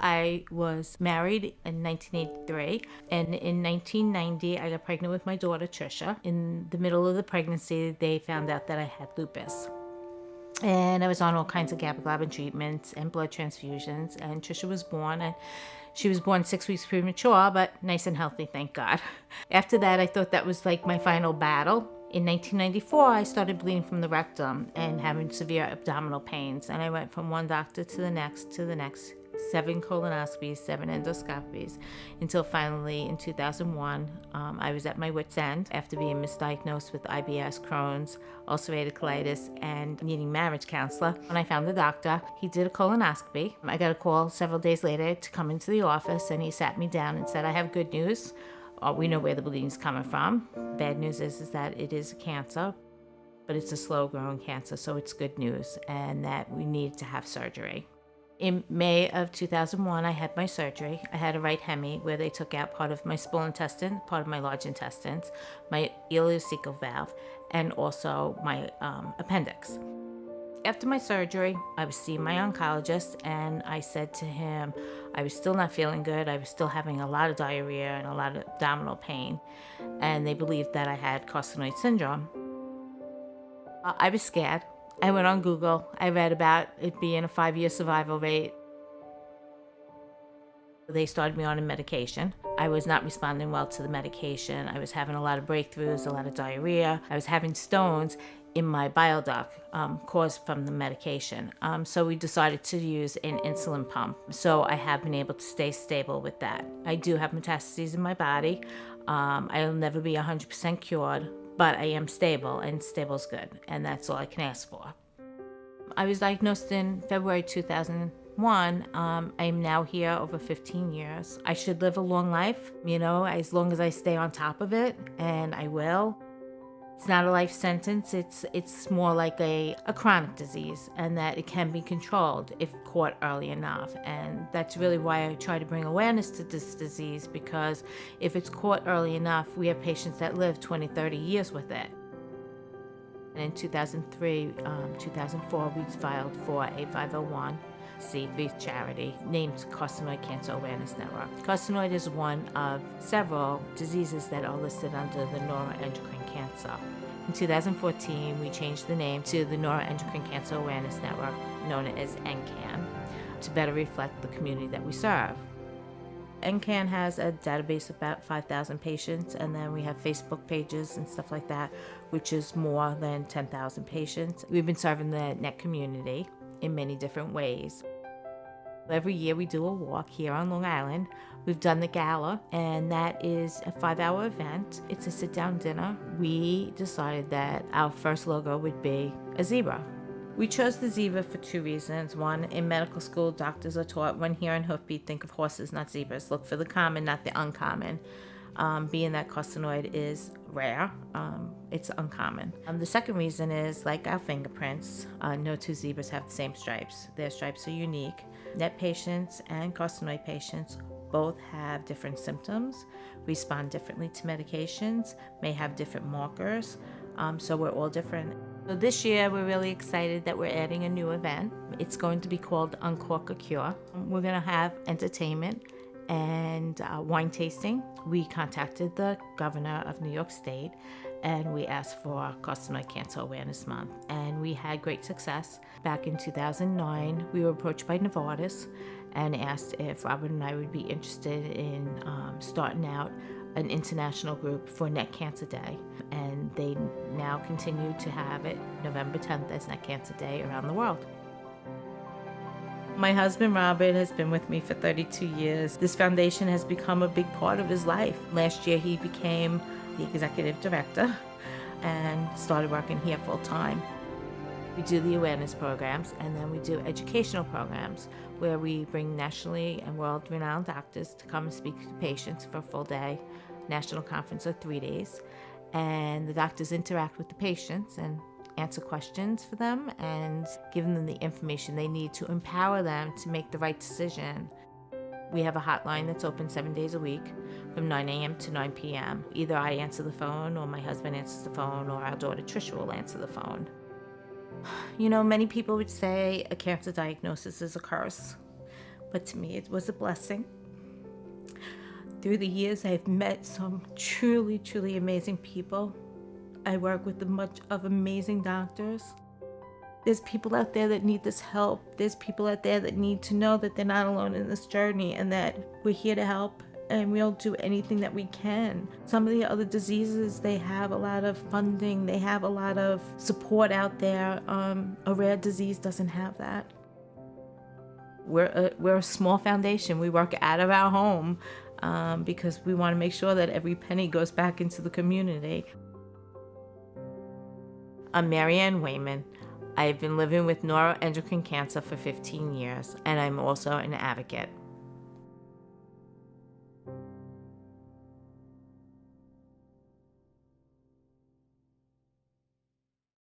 I was married in 1983, and in 1990, I got pregnant with my daughter, Tricia. In the middle of the pregnancy, they found out that I had lupus. And I was on all kinds of gabaglobin treatments and blood transfusions, and Tricia was born, and she was born 6 weeks premature, but nice and healthy, thank God. After that, I thought that was like my final battle. In 1994, I started bleeding from the rectum and having severe abdominal pains, and I went from one doctor to the next, 7 colonoscopies, 7 endoscopies, until finally in 2001, I was at my wit's end after being misdiagnosed with IBS, Crohn's, ulcerative colitis, and needing marriage counselor. When I found the doctor, he did a colonoscopy. I got a call several days later to come into the office, and he sat me down and said, I have good news. We know where the bleeding is coming from. Bad news is that it is a cancer, but it's a slow-growing cancer, so it's good news, and that we need to have surgery. In May of 2001, I had my surgery. I had a right hemi where they took out part of my small intestine, part of my large intestines, my ileocecal valve, and also my appendix. After my surgery, I was seeing my oncologist, and I said to him I was still not feeling good. I was still having a lot of diarrhea and a lot of abdominal pain, and they believed that I had carcinoid syndrome. I was scared. I went on Google. I read about it being a 5-year survival rate. They started me on a medication. I was not responding well to the medication. I was having a lot of breakthroughs, a lot of diarrhea. I was having stones in my bile duct caused from the medication. So we decided to use an insulin pump. So I have been able to stay stable with that. I do have metastases in my body. I'll never be 100% cured, but I am stable, and stable's good, and that's all I can ask for. I was diagnosed in February 2001. I am now here over 15 years. I should live a long life, as long as I stay on top of it, and I will. It's not a life sentence. It's more like a chronic disease, and that it can be controlled if caught early enough. And that's really why I try to bring awareness to this disease, because if it's caught early enough, we have patients that live 20, 30 years with it. And in 2003, 2004, we filed for a 501c3 charity named Carcinoid Cancer Awareness Network. Carcinoid is one of several diseases that are listed under the Neuroendocrine Cancer. In 2014, we changed the name to the Neuroendocrine Cancer Awareness Network, known as NCAN, to better reflect the community that we serve. NCAN has a database of about 5,000 patients, and then we have Facebook pages and stuff like that, which is more than 10,000 patients. We've been serving the NET community in many different ways. Every year we do a walk here on Long Island. We've done the gala, and that is a 5-hour event. It's a sit-down dinner. We decided that our first logo would be a zebra. We chose the zebra for 2 reasons. One, in medical school, doctors are taught when hearing hoofbeat, think of horses, not zebras. Look for the common, not the uncommon. Being that carcinoid is rare, it's uncommon. The second reason is, like our fingerprints, no 2 zebras have the same stripes. Their stripes are unique. NET patients and carcinoid patients both have different symptoms, respond differently to medications, may have different markers, so we're all different. So this year we're really excited that we're adding a new event. It's going to be called Uncork a Cure. We're going to have entertainment and wine tasting. We contacted the governor of New York State, and we asked for Carcinoid Cancer Awareness Month, and we had great success. Back in 2009, we were approached by Novartis and asked if Robert and I would be interested in starting out an international group for NET Cancer Day, and they now continue to have it November 10th as NET Cancer Day around the world. My husband Robert has been with me for 32 years. This foundation has become a big part of his life. Last year he became the executive director and started working here full time. We do the awareness programs, and then we do educational programs where we bring nationally and world-renowned doctors to come and speak to patients for a full day, national conference of 3 days. And the doctors interact with the patients and answer questions for them and give them the information they need to empower them to make the right decision. We have a hotline that's open 7 days a week from 9 a.m. to 9 p.m. Either I answer the phone, or my husband answers the phone, or our daughter Tricia will answer the phone. Many people would say a cancer diagnosis is a curse, but to me it was a blessing. Through the years, I've met some truly, truly amazing people. I work with a bunch of amazing doctors. There's people out there that need this help. There's people out there that need to know that they're not alone in this journey and that we're here to help and we'll do anything that we can. Some of the other diseases, they have a lot of funding. They have a lot of support out there. A rare disease doesn't have that. We're a small foundation. We work out of our home because we want to make sure that every penny goes back into the community. I'm Maryann Wahmann. I've been living with neuroendocrine cancer for 15 years, and I'm also an advocate.